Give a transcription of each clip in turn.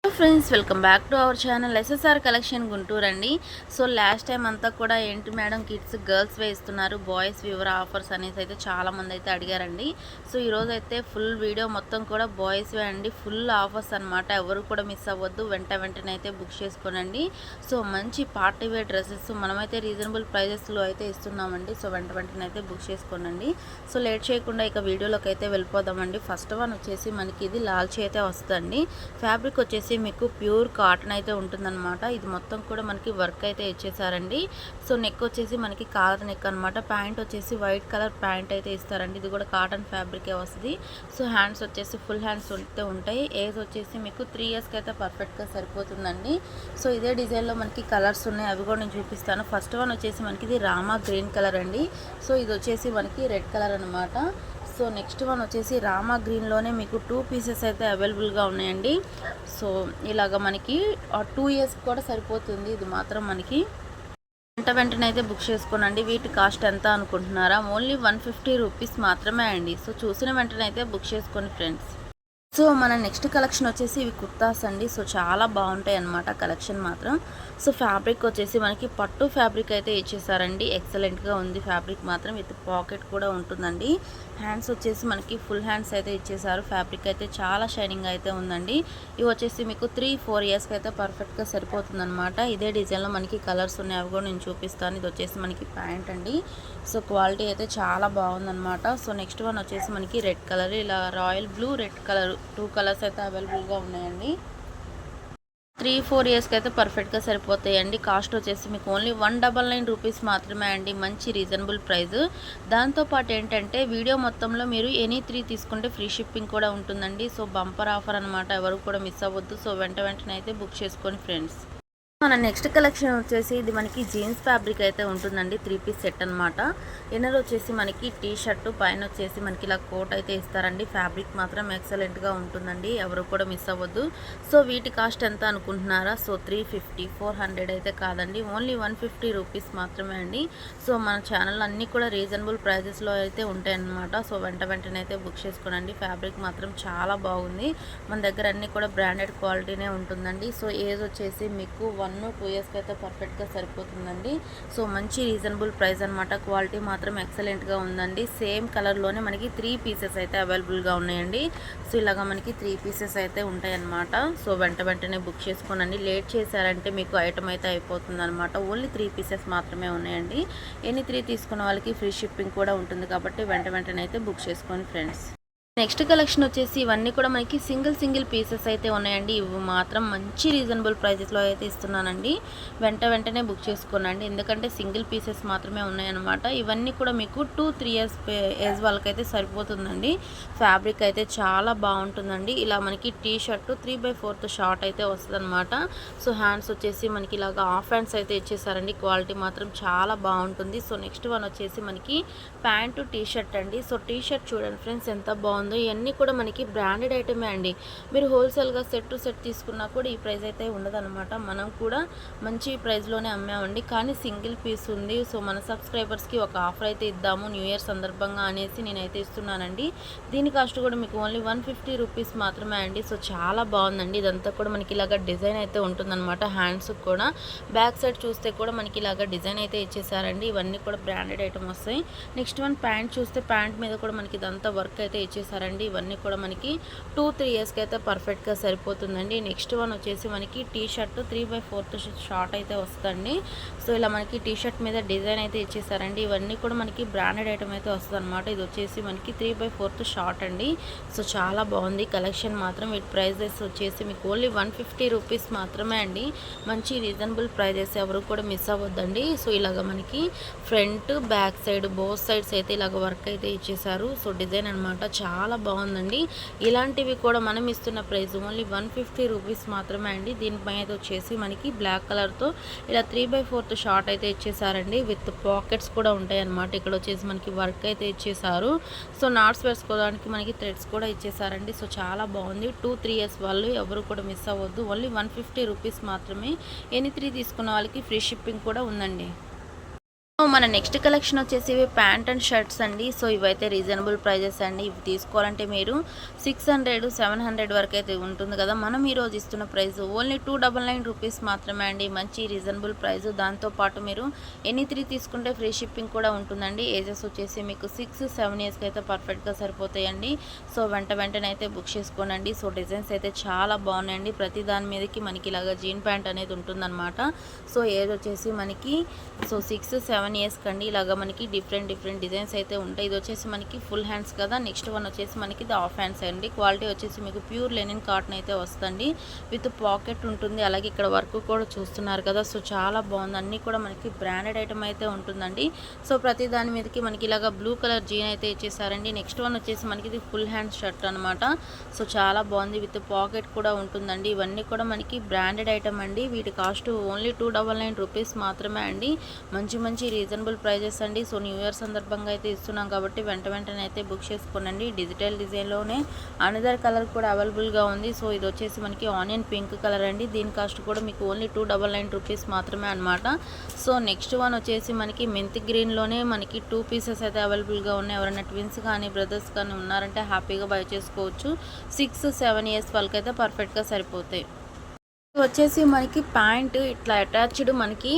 Friends welcome back to our channel SSR collection Guntur అండి. So last time అంతా కూడా ఏంటి మేడం కిడ్స్ గర్ల్స్ వేస్తున్నారు బాయ్స్ వివర్ ఆఫర్స్ అనేసి అయితే చాలామంది అయితే అడిగారండి. సో ఈరోజు అయితే ఫుల్ వీడియో మొత్తం కూడా బాయ్స్ వే అండి, ఫుల్ ఆఫర్స్ అనమాట. ఎవరు కూడా మిస్ అవ్వద్దు, వెంటనే అయితే బుక్ చేసుకోనండి. సో మంచి పార్టీ వేర్ డ్రెస్సెస్ మనమైతే రీజనబుల్ ప్రైజెస్లో అయితే ఇస్తున్నామండి. సో వెంటనే అయితే బుక్ చేసుకోనండి. సో లేట్ చేయకుండా ఇక వీడియోలోకి అయితే వెళ్ళిపోదామండి. ఫస్ట్ వన్ వచ్చేసి మనకి ఇది లాల్చీ అయితే వస్తుందండి. ఫ్యాబ్రిక్ వచ్చేసి మీకు ప్యూర్ కాటన్ అయితే ఉంటుందన్నమాట. ఇది మొత్తం కూడా మనకి వర్క్ అయితే ఇచ్చేసారండి. సో నెక్ వచ్చేసి మనకి కాలర్ నెక్ అనమాట. ప్యాంట్ వచ్చేసి వైట్ కలర్ ప్యాంట్ అయితే ఇస్తారండి. ఇది కూడా కాటన్ ఫ్యాబ్రికే వస్తుంది. సో హ్యాండ్స్ వచ్చేసి ఫుల్ హ్యాండ్స్ అయితే ఉంటాయి. ఏజ్ వచ్చేసి మీకు 3 ఇయర్స్కి అయితే పర్ఫెక్ట్గా సరిపోతుందండి. సో ఇదే డిజైన్లో మనకి కలర్స్ ఉన్నాయి, అవి కూడా నేను చూపిస్తాను. ఫస్ట్ వన్ వచ్చేసి మనకి ఇది రామా గ్రీన్ కలర్ అండి. సో ఇది వచ్చేసి మనకి రెడ్ కలర్ అనమాట. సో నెక్స్ట్ వన్ వచ్చేసి రామా గ్రీన్లోనే మీకు 2 పీసెస్ అయితే అవైలబుల్గా ఉన్నాయండి. సో ఇలాగ మనకి 2 ఇయర్స్ కూడా సరిపోతుంది. ఇది మాత్రం మనకి వెంటనే అయితే బుక్ చేసుకోనండి. వీటి కాస్ట్ ఎంత అనుకుంటున్నారా? ఓన్లీ 150 రూపీస్ మాత్రమే అండి. సో చూసిన వెంటనే అయితే బుక్ చేసుకోండి ఫ్రెండ్స్. సో మన నెక్స్ట్ కలెక్షన్ వచ్చేసి ఇవి కుర్తాస్ అండి. సో చాలా బాగుంటాయి అన్నమాట కలెక్షన్ మాత్రం. సో ఫ్యాబ్రిక్ వచ్చేసి మనకి పట్టు ఫ్యాబ్రిక్ అయితే ఇచ్చేసారండి. ఎక్సలెంట్గా ఉంది ఫ్యాబ్రిక్ మాత్రం, విత్ పాకెట్ కూడా ఉంటుందండి. హ్యాండ్స్ వచ్చేసి మనకి ఫుల్ హ్యాండ్స్ అయితే ఇచ్చేసారు. ఫ్యాబ్రిక్ అయితే చాలా షైనింగ్ అయితే ఉందండి. ఇవి వచ్చేసి మీకు 3-4 ఇయర్స్కి అయితే పర్ఫెక్ట్గా సరిపోతుందన్నమాట. ఇదే డిజైన్లో మనకి కలర్స్ ఉన్నాయి, అవి కూడా నేను చూపిస్తాను. ఇది వచ్చేసి మనకి ప్యాంట్ అండి. సో క్వాలిటీ అయితే చాలా బాగుందన్నమాట. సో నెక్స్ట్ వన్ వచ్చేసి మనకి రెడ్ కలర్, ఇలా royal blue red colour 2 colours అయితే అవైలబుల్గా ఉన్నాయండి. 3-4 ఇయర్స్కి అయితే పర్ఫెక్ట్గా సరిపోతాయండి. కాస్ట్ వచ్చేసి మీకు ఓన్లీ 199 రూపీస్ మాత్రమే అండి. మంచి రీజనబుల్ ప్రైస్. దాంతోపాటు ఏంటంటే వీడియో మొత్తంలో మీరు ఎనీ 3 తీసుకుంటే ఫ్రీ షిప్పింగ్ కూడా ఉంటుందండి. సో బంపర్ ఆఫర్ అనమాట, ఎవరు కూడా మిస్ అవ్వద్దు. సో వెంటనే అయితే బుక్ చేసుకోండి ఫ్రెండ్స్. మన నెక్స్ట్ కలెక్షన్ వచ్చేసి ఇది మనకి జీన్స్ ఫ్యాబ్రిక్ అయితే ఉంటుందండి. 3 పీస్ సెట్ అనమాట. ఇన్నర్ వచ్చేసి మనకి టీ షర్టు, పైన వచ్చేసి మనకి ఇలా కోట్ అయితే ఇస్తారండి. ఫ్యాబ్రిక్ మాత్రం ఎక్సలెంట్గా ఉంటుందండి, ఎవరు కూడా మిస్ అవ్వద్దు. సో వీటి కాస్ట్ ఎంత అనుకుంటున్నారా? సో 350, 400 అయితే కాదండి, ఓన్లీ 150 రూపీస్ మాత్రమే అండి. సో మన ఛానల్ అన్నీ కూడా రీజనబుల్ ప్రైజెస్లో అయితే ఉంటాయన్నమాట. సో వెంటనే అయితే బుక్ చేసుకోనండి. ఫ్యాబ్రిక్ మాత్రం చాలా బాగుంది. మన దగ్గర అన్నీ కూడా బ్రాండెడ్ క్వాలిటీనే ఉంటుందండి. సో ఏజ్ వచ్చేసి మీకు 1-2 ఇయర్స్కి అయితే పర్ఫెక్ట్గా సరిపోతుందండి. సో మంచి రీజనబుల్ ప్రైస్ అనమాట. క్వాలిటీ మాత్రం ఎక్సలెంట్గా ఉందండి. సేమ్ కలర్లోనే మనకి 3 పీసెస్ అయితే అవైలబుల్గా ఉన్నాయండి. సో ఇలాగా మనకి 3 పీసెస్ అయితే ఉంటాయన్నమాట. సో వెంటనే బుక్ చేసుకోనండి. లేట్ చేశారంటే మీకు ఐటమ్ అయితే అయిపోతుంది అనమాట. ఓన్లీ 3 పీసెస్ మాత్రమే ఉన్నాయండి. ఎన్ని 3 తీసుకున్న వాళ్ళకి ఫ్రీ షిప్పింగ్ కూడా ఉంటుంది కాబట్టి వెంటనే అయితే బుక్ చేసుకోండి ఫ్రెండ్స్. నెక్స్ట్ కలెక్షన్ వచ్చేసి ఇవన్నీ కూడా మనకి సింగిల్ పీసెస్ అయితే ఉన్నాయండి. ఇవి మాత్రం మంచి రీజనబుల్ ప్రైజెస్లో అయితే ఇస్తున్నానండి. వెంటనే బుక్ చేసుకోనండి, ఎందుకంటే సింగిల్ పీసెస్ మాత్రమే ఉన్నాయన్నమాట. ఇవన్నీ కూడా మీకు 2-3 ఇయర్స్ ఏజ్ వాళ్ళకైతే సరిపోతుందండి. ఫ్యాబ్రిక్ అయితే చాలా బాగుంటుందండి. ఇలా మనకి టీ షర్టు 3/4 షార్ట్ అయితే వస్తుంది అనమాట. సో హ్యాండ్స్ వచ్చేసి మనకి ఇలాగా హాఫ్ హ్యాండ్స్ అయితే ఇచ్చేసారండి. క్వాలిటీ మాత్రం చాలా బాగుంటుంది. సో నెక్స్ట్ వన్ వచ్చేసి మనకి ప్యాంటు టీ షర్ట్ అండి. సో టీ షర్ట్ చూడండి ఫ్రెండ్స్ ఎంత బాగుంది. ఇవన్నీ కూడా మనకి బ్రాండెడ్ ఐటమే అండి. మీరు హోల్సేల్గా సెట్ టు సెట్ తీసుకున్నా కూడా ఈ ప్రైస్ అయితే ఉండదన్నమాట. మనం కూడా మంచి ప్రైస్లోనే అమ్మామండి, కానీ సింగిల్ పీస్ ఉంది. సో మన సబ్స్క్రైబర్స్కి ఒక ఆఫర్ అయితే ఇద్దాము న్యూ ఇయర్ సందర్భంగా అనేసి నేనైతే ఇస్తున్నానండి. దీని కాస్ట్ కూడా మీకు ఓన్లీ 150 రూపీస్ మాత్రమే అండి. సో చాలా బాగుందండి. ఇదంతా కూడా మనకి ఇలాగ డిజైన్ అయితే ఉంటుందన్నమాట. హ్యాండ్స్ కూడా బ్యాక్ సైడ్ చూస్తే కూడా మనకి ఇలాగ డిజైన్ అయితే ఇచ్చేసారండి. ఇవన్నీ కూడా బ్రాండెడ్ ఐటమ్ వస్తాయి. నెక్స్ట్ వన్ ప్యాంట్ చూస్తే ప్యాంట్ మీద కూడా మనకి ఇదంతా వర్క్ అయితే ఇచ్చేసారు. ఇవన్నీ కూడా మనకి 2-3 ఇయర్స్కి అయితే పర్ఫెక్ట్గా సరిపోతుందండి. నెక్స్ట్ వన్ వచ్చేసి మనకి టీ షర్ట్ 3/4 షార్ట్ అయితే వస్తుందండి. సో ఇలా మనకి టీ షర్ట్ మీద డిజైన్ అయితే ఇచ్చేసారండి. ఇవన్నీ కూడా మనకి బ్రాండెడ్ ఐటమ్ అయితే వస్తుంది అనమాట. ఇది వచ్చేసి మనకి 3/4 షార్ట్ అండి. సో చాలా బాగుంది కలెక్షన్ మాత్రం. వీటి ప్రైజెస్ వచ్చేసి మీకు ఓన్లీ 150 రూపీస్ మాత్రమే అండి. మంచి రీజనబుల్ ప్రైజెస్, ఎవరు కూడా మిస్ అవ్వద్దండి. సో ఇలాగ మనకి front back side both sides అయితే ఇలాగ వర్క్ అయితే ఇచ్చేసారు. సో డిజైన్ అనమాట చాలా బాగుందండి. ఇలాంటివి కూడా మనం ఇస్తున్న ప్రైస్ ఓన్లీ 150 రూపీస్ మాత్రమే అండి. దీనిపైన వచ్చేసి మనకి బ్లాక్ కలర్తో ఇలా 3/4 షార్ట్ అయితే ఇచ్చేసారండి. విత్ పాకెట్స్ కూడా ఉంటాయి అన్నమాట. ఇక్కడ వచ్చేసి మనకి వర్క్ అయితే ఇచ్చేసారు. సో నాట్స్ వేసుకోవడానికి మనకి థ్రెడ్స్ కూడా ఇచ్చేసారండి. సో చాలా బాగుంది. 2-3 ఇయర్స్ వాళ్ళు ఎవరు కూడా మిస్ అవ్వద్దు. ఓన్లీ 150 రూపీస్ మాత్రమే. ఎనీ 3 తీసుకున్న వాళ్ళకి ఫ్రీ షిప్పింగ్ కూడా ఉందండి. మన నెక్స్ట్ కలెక్షన్ వచ్చేసి ఇవి ప్యాంట్ అండ్ షర్ట్స్ అండి. సో ఇవైతే రీజనబుల్ ప్రైజెస్ అండి. ఇవి తీసుకోవాలంటే మీరు 600 700 వరకు అయితే ఉంటుంది కదా. మనం ఈరోజు ఇస్తున్న ప్రైస్ ఓన్లీ 299 రూపీస్ మాత్రమే అండి. మంచి రీజనబుల్ ప్రైస్. దాంతోపాటు మీరు ఎనీ 3 తీసుకుంటే ఫ్రీ షిప్పింగ్ కూడా ఉంటుందండి. ఏజెస్ వచ్చేసి మీకు 6-7 ఇయర్స్కి అయితే పర్ఫెక్ట్గా సరిపోతాయండి. సో వెంటనే అయితే బుక్ చేసుకోనండి. సో డిజైన్స్ అయితే చాలా బాగున్నాయండి. ప్రతి దాని మీదకి మనకి ఇలాగ జీన్ ప్యాంట్ అనేది ఉంటుందన్నమాట. సో ఏజ్ వచ్చేసి మనకి 6-7 ఇయర్స్ కండి. ఇలాగా మనకి డిఫరెంట్ డిజైన్స్ అయితే ఉంటాయి. ఇది వచ్చేసి మనకి ఫుల్ హ్యాండ్స్ కదా. నెక్స్ట్ వన్ వచ్చేసి మనకి ఇది హాఫ్ హ్యాండ్స్ అండి. క్వాలిటీ వచ్చేసి మీకు ప్యూర్ లెనిన్ కాటన్ అయితే వస్తుంది. విత్ పాకెట్ ఉంటుంది. అలాగే ఇక్కడ వర్క్ కూడా చూస్తున్నారు కదా. సో చాలా బాగుంది. అన్నీ కూడా మనకి బ్రాండెడ్ ఐటమ్ అయితే ఉంటుందండి. సో ప్రతి దాని మీదకి మనకి ఇలాగా బ్లూ కలర్ జీన్ అయితే ఇచ్చేసారండి. నెక్స్ట్ వన్ వచ్చేసి మనకి ఇది ఫుల్ హ్యాండ్ షర్ట్ అనమాట. సో చాలా బాగుంది. విత్ పాకెట్ కూడా ఉంటుందండి. ఇవన్నీ కూడా మనకి బ్రాండెడ్ ఐటమ్ అండి. వీటి కాస్ట్ ఓన్లీ 299 రూపీస్ మాత్రమే అండి. మంచి రీజనబుల్ ప్రైజెస్ అండి. సో న్యూ ఇయర్ సందర్భంగా అయితే ఇస్తున్నాం కాబట్టి వెంటనే అయితే బుక్ చేసుకోనండి. డిజిటల్ డిజైన్లోనే అనదర్ కలర్ కూడా అవైలబుల్గా ఉంది. సో ఇది వచ్చేసి మనకి ఆనియన్ పింక్ కలర్ అండి. దీని కాస్ట్ కూడా మీకు ఓన్లీ 299 రూపీస్ మాత్రమే అనమాట. సో నెక్స్ట్ వన్ వచ్చేసి మనకి మెంతి గ్రీన్లోనే మనకి 2 పీసెస్ అయితే అవైలబుల్గా ఉన్నాయి. ఎవరైనా ట్విన్స్ కానీ బ్రదర్స్ కానీ ఉన్నారంటే హ్యాపీగా బై చేసుకోవచ్చు. 6-7 ఇయర్స్ వాళ్ళకైతే పర్ఫెక్ట్గా సరిపోతాయి. వచ్చేసి మనకి ప్యాంట్ ఇట్లా అటాచ్డ్ మనకి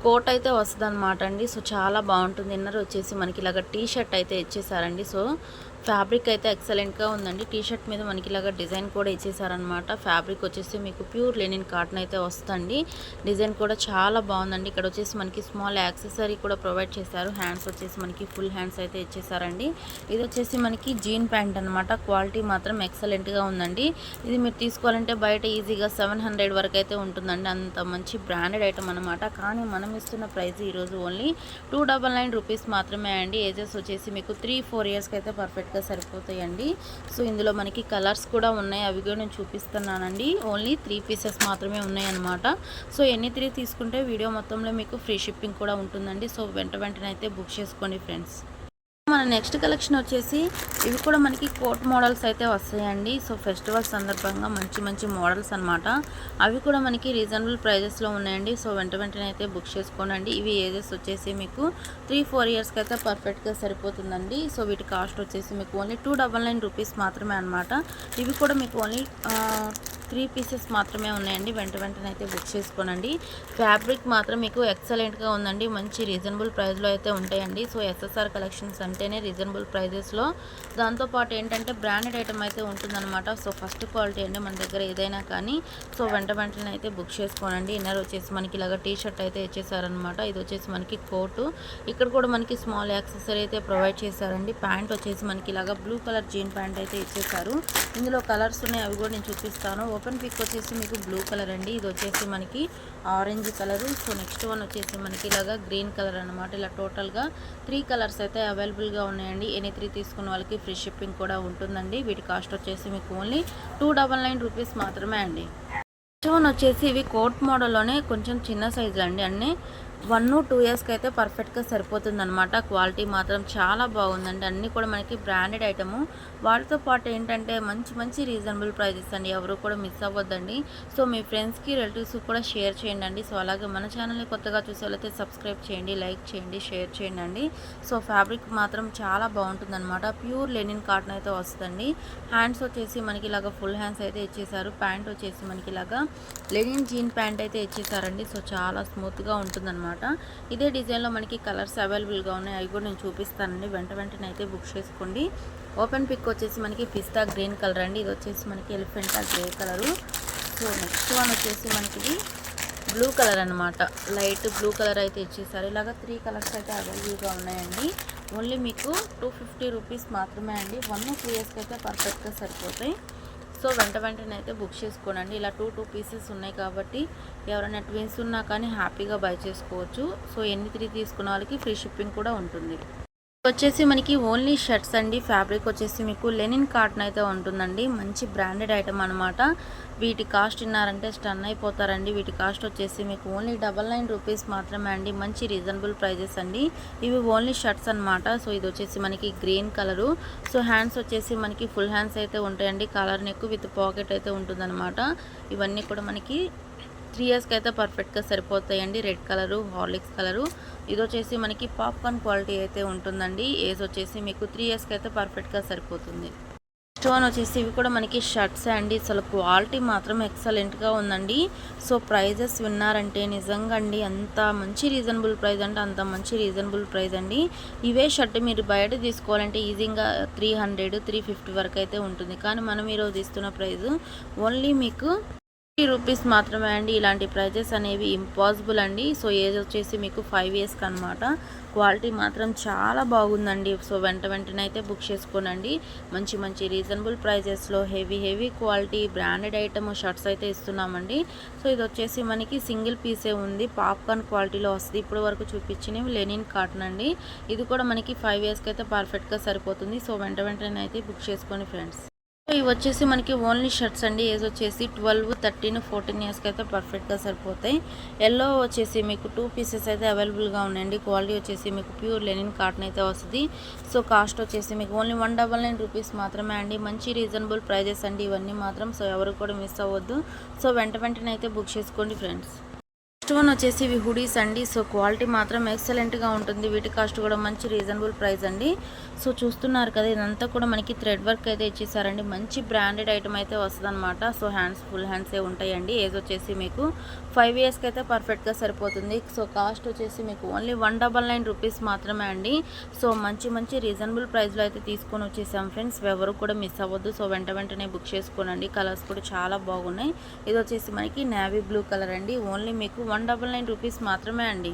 కోట్ అయితే వస్తుంది అనమాట అండి. సో చాలా బాగుంటుంది. ఇన్నర్ వచ్చేసి మనకి ఇలాగ టీ షర్ట్ అయితే ఇచ్చేసారండి. సో ఫ్యాబ్రిక్ అయితే ఎక్సలెంట్గా ఉందండి. టీ షర్ట్ మీద మనకి ఇలాగ డిజైన్ కూడా ఇచ్చేసారనమాట. ఫ్యాబ్రిక్ వచ్చేసి మీకు ప్యూర్ లెనిన్ కాటన్ అయితే వస్తుంది. డిజైన్ కూడా చాలా బాగుందండి. ఇక్కడ వచ్చేసి మనకి స్మాల్ యాక్సెసరీ కూడా ప్రొవైడ్ చేశారు. హ్యాండ్స్ వచ్చేసి మనకి ఫుల్ హ్యాండ్స్ అయితే ఇచ్చేసారండి. ఇది వచ్చేసి మనకి జీన్ ప్యాంట్ అనమాట. క్వాలిటీ మాత్రం ఎక్సలెంట్గా ఉందండి. ఇది మీరు తీసుకోవాలంటే బయట ఈజీగా 700 వరకు అయితే ఉంటుందండి. అంత మంచి బ్రాండెడ్ ఐటమ్ అనమాట. కానీ మనం ఇస్తున్న ప్రైస్ ఈరోజు ఓన్లీ 299 రూపీస్ మాత్రమే అండి. ఏజెస్ వచ్చేసి మీకు 3-4 ఇయర్స్కి అయితే పర్ఫెక్ట్గా సరిపోతాయండి. సో ఇందులో మనకి కలర్స్ కూడా ఉన్నాయి. అవి కూడా నేను చూపిస్తున్నానండి. ఓన్లీ 3 పీసెస్ మాత్రమే ఉన్నాయి అనమాట. సో ఎన్ని 3 తీసుకుంటే వీడియో మొత్తంలో మీకు ఫ్రీ షిప్పింగ్ కూడా ఉంటుందండి. సో వెంటనే అయితే బుక్ చేసుకోండి ఫ్రెండ్స్. మన నెక్స్ట్ కలెక్షన్ వచ్చేసి ఇవి కూడా మనకి కోట్ మోడల్స్ అయితే వస్తాయండి. సో ఫెస్టివల్ సందర్భంగా మంచి మోడల్స్ అనమాట. అవి కూడా మనకి రీజనబుల్ ప్రైజెస్లో ఉన్నాయండి. సో వెంటనే అయితే బుక్ చేసుకోనండి. ఇవి ఏజెస్ వచ్చేసి మీకు 3-4 ఇయర్స్కి అయితే పర్ఫెక్ట్గా సరిపోతుందండి. సో వీటి కాస్ట్ వచ్చేసి మీకు ఓన్లీ 299 రూపీస్ మాత్రమే అనమాట. ఇవి కూడా మీకు ఓన్లీ 3 పీసెస్ మాత్రమే ఉన్నాయండి. వెంటనే అయితే బుక్ చేసుకోనండి. ఫ్యాబ్రిక్ మాత్రం మీకు ఎక్సలెంట్గా ఉందండి. మంచి రీజనబుల్ ప్రైస్లో అయితే ఉంటాయండి. సో ఎస్ఎస్ఆర్ కలెక్షన్స్ అంటేనే రీజనబుల్ ప్రైజెస్లో. దాంతోపాటు ఏంటంటే బ్రాండెడ్ ఐటమ్ అయితే ఉంటుందన్నమాట. సో ఫస్ట్ క్వాలిటీ అండి మన దగ్గర ఏదైనా కానీ. సో వెంటనే అయితే బుక్ చేసుకోనండి. ఇన్నర్ వచ్చేసి మనకి ఇలాగ టీ షర్ట్ అయితే ఇచ్చేసారనమాట. ఇది వచ్చేసి మనకి కోటు. ఇక్కడ కూడా మనకి స్మాల్ యాక్సెసరీ అయితే ప్రొవైడ్ చేశారండి. ప్యాంట్ వచ్చేసి మనకి ఇలాగ బ్లూ కలర్ జీన్ ప్యాంట్ అయితే ఇచ్చేసారు. ఇందులో కలర్స్ ఉన్నాయి. అవి కూడా నేను చూపిస్తాను. ఓపెన్ పిక్ వచ్చేసి మీకు బ్లూ కలర్ అండి. ఇది వచ్చేసి మనకి orange colour. So next one వచ్చేసి మనకి ఇలాగా గ్రీన్ కలర్ అనమాట. ఇలా టోటల్గా 3 కలర్స్ అయితే అవైలబుల్గా ఉన్నాయండి. ఎనీ 3 తీసుకున్న వాళ్ళకి ఫ్రీ షిప్పింగ్ కూడా ఉంటుందండి. వీటి కాస్ట్ వచ్చేసి మీకు ఓన్లీ 299 రూపీస్ మాత్రమే అండి. నెక్స్ట్ వన్ వచ్చేసి ఇవి కోట్ మోడల్లోనే కొంచెం చిన్న సైజు అండి. అన్నీ 1-2 ఇయర్స్కి అయితే పర్ఫెక్ట్గా సరిపోతుంది అనమాట. క్వాలిటీ మాత్రం చాలా బాగుందండి. అన్నీ కూడా మనకి బ్రాండెడ్ ఐటము. వాటితో పాటు ఏంటంటే మంచి రీజనబుల్ ప్రైజెస్ అండి. ఎవరు కూడా మిస్ అవ్వద్దండి. సో మీ ఫ్రెండ్స్కి రిలేటివ్స్కి కూడా షేర్ చేయండి. సో అలాగే మన ఛానల్ని కొత్తగా చూసే వాళ్ళైతే సబ్స్క్రైబ్ చేయండి, లైక్ చేయండి, షేర్ చేయండి. సో ఫ్యాబ్రిక్ మాత్రం చాలా బాగుంటుందన్నమాట. ప్యూర్ లెనిన్ కాటన్ అయితే వస్తుందండి. హ్యాండ్స్ వచ్చేసి మనకి ఇలాగ ఫుల్ హ్యాండ్స్ అయితే ఇచ్చేసారు. ప్యాంట్ వచ్చేసి మనకి ఇలాగా లెనిన్ జీన్ ప్యాంట్ అయితే ఇచ్చేసారండి. సో చాలా స్మూత్గా ఉంటుందన్నమాట. ఇదే డిజైన్లో మనకి కలర్స్ అవైలబుల్గా ఉన్నాయి. అవి కూడా నేను చూపిస్తానండి. వెంటనే అయితే బుక్ చేసుకోండి. ఓపెన్ పిక్ వచ్చేసి మనకి పిస్తా గ్రీన్ కలర్ అండి. ఇది వచ్చేసి మనకి Elephanta grey colour. So next one వచ్చేసి మనకి బ్లూ కలర్ అనమాట. లైట్ బ్లూ కలర్ అయితే ఇచ్చేసారు. ఇలాగ 3 కలర్స్ అయితే అవైలబుల్గా ఉన్నాయండి. ఓన్లీ మీకు 250 రూపీస్ మాత్రమే అండి. 1-2 ఇయర్స్కి అయితే పర్ఫెక్ట్గా సరిపోతాయి. సో వెంటనే అయితే బుక్ చేసుకోనండి. ఇలా 2 పీసెస్ ఉన్నాయి కాబట్టి ఎవరైనా ట్విన్స్ ఉన్నా కానీ హ్యాపీగా బై చేసుకోవచ్చు. సో ఎన్ని 3 తీసుకున్న వాళ్ళకి ఫ్రీ షిప్పింగ్ కూడా ఉంటుంది. వచ్చేసి మనకి ఓన్లీ షర్ట్స్ అండి. ఫ్యాబ్రిక్ వచ్చేసి మీకు లెనిన్ కాటన్ అయితే ఉంటుందండి. మంచి బ్రాండెడ్ ఐటమ్ అనమాట. వీటి కాస్ట్ విన్నారంటే స్టన్ అయిపోతారండి. వీటి కాస్ట్ వచ్చేసి మీకు ఓన్లీ 99 రూపీస్ మాత్రమే అండి. మంచి రీజనబుల్ ప్రైజెస్ అండి. ఇవి ఓన్లీ షర్ట్స్ అనమాట. సో ఇది వచ్చేసి మనకి గ్రీన్ కలరు. సో హ్యాండ్స్ వచ్చేసి మనకి ఫుల్ హ్యాండ్స్ అయితే ఉంటాయండి. కలర్ నెక్ విత్ పాకెట్ అయితే ఉంటుందన్నమాట. ఇవన్నీ కూడా మనకి 3 ఇయర్స్కి అయితే పర్ఫెక్ట్గా సరిపోతాయండి. Red colour, Horlicks colour. ఇది వచ్చేసి మనకి పాప్కార్న్ క్వాలిటీ అయితే ఉంటుందండి. ఏజ్ వచ్చేసి మీకు 3 ఇయర్స్కి అయితే పర్ఫెక్ట్గా సరిపోతుంది. స్టోన్ వచ్చేసి ఇవి కూడా మనకి షర్ట్స్ అండి. అసలు క్వాలిటీ మాత్రం ఎక్సలెంట్గా ఉందండి. సో ప్రైజెస్ విన్నారంటే నిజంగా అండి అంత మంచి రీజనబుల్ ప్రైస్ అంటే అంత మంచి రీజనబుల్ ప్రైస్ అండి. ఇవే షర్ట్ మీరు బయట తీసుకోవాలంటే ఈజీగా 300, 350 వరకు అయితే ఉంటుంది. కానీ మనం ఈరోజు ఇస్తున్న ప్రైస్ ఓన్లీ మీకు రూపీస్ మాత్రమే అండి. ఇలాంటి ప్రైజెస్ అనేవి ఇంపాసిబుల్ అండి. సో ఏజ్ వచ్చేసి మీకు 5 ఇయర్స్కి అనమాట. క్వాలిటీ మాత్రం చాలా బాగుందండి. సో వెంటనే అయితే బుక్ చేసుకోనండి. మంచి మంచి రీజనబుల్ ప్రైజెస్లో heavy quality branded item shirts అయితే ఇస్తున్నామండి. సో ఇది వచ్చేసి మనకి సింగిల్ పీసే ఉంది. పాప్కార్న్ క్వాలిటీలో వస్తుంది. ఇప్పుడు వరకు చూపించినవి లెనిన్ కాటన్ అండి. ఇది కూడా మనకి 5 ఇయర్స్కి అయితే పర్ఫెక్ట్గా సరిపోతుంది. సో వెంటనే అయితే బుక్ చేసుకోండి ఫ్రెండ్స్. ఇవి వచ్చేసి మనకి ఓన్లీ షర్ట్స్ అండి. ఏజ్ వచ్చేసి 12, 13, 14 ఇయర్స్కి అయితే పర్ఫెక్ట్గా సరిపోతాయి. ఎల్లో వచ్చేసి మీకు 2 పీసెస్ అయితే అవైలబుల్గా ఉన్నాయండి. క్వాలిటీ వచ్చేసి మీకు ప్యూర్ లెనిన్ కాటన్ అయితే వస్తుంది. సో కాస్ట్ వచ్చేసి మీకు ఓన్లీ 199 రూపీస్ మాత్రమే అండి. మంచి రీజనబుల్ ప్రైజెస్ అండి ఇవన్నీ మాత్రం. సో ఎవరు కూడా మిస్ అవ్వద్దు. సో వెంటనే అయితే బుక్ చేసుకోండి ఫ్రెండ్స్. నెక్స్ట్ వన్ వచ్చేసి ఇవి హుడీస్ అండి. సో క్వాలిటీ మాత్రం ఎక్సలెంట్గా ఉంటుంది. వీటి కాస్ట్ కూడా మంచి రీజనబుల్ ప్రైస్ అండి. సో చూస్తున్నారు కదా, ఇదంతా కూడా మనకి థ్రెడ్ వర్క్ అయితే ఇచ్చేసారండి. మంచి బ్రాండెడ్ ఐటమ్ అయితే వస్తుంది అనమాట. సో హ్యాండ్స్ ఫుల్ హ్యాండ్సే ఉంటాయండి. ఏజ్ వచ్చేసి మీకు 5 ఇయర్స్కి అయితే పర్ఫెక్ట్గా సరిపోతుంది. సో కాస్ట్ వచ్చేసి మీకు ఓన్లీ 199 రూపీస్ మాత్రమే అండి. సో మంచి రీజనబుల్ ప్రైస్లో అయితే తీసుకొని వచ్చేసాం ఫ్రెండ్స్. ఎవరు కూడా మిస్ అవ్వద్దు. సో వెంటనే బుక్ చేసుకోనండి. కలర్స్ కూడా చాలా బాగున్నాయి. ఇది వచ్చేసి మనకి నేవీ బ్లూ కలర్ అండి. ఓన్లీ మీకు 199 రూపీస్ మాత్రమే అండి.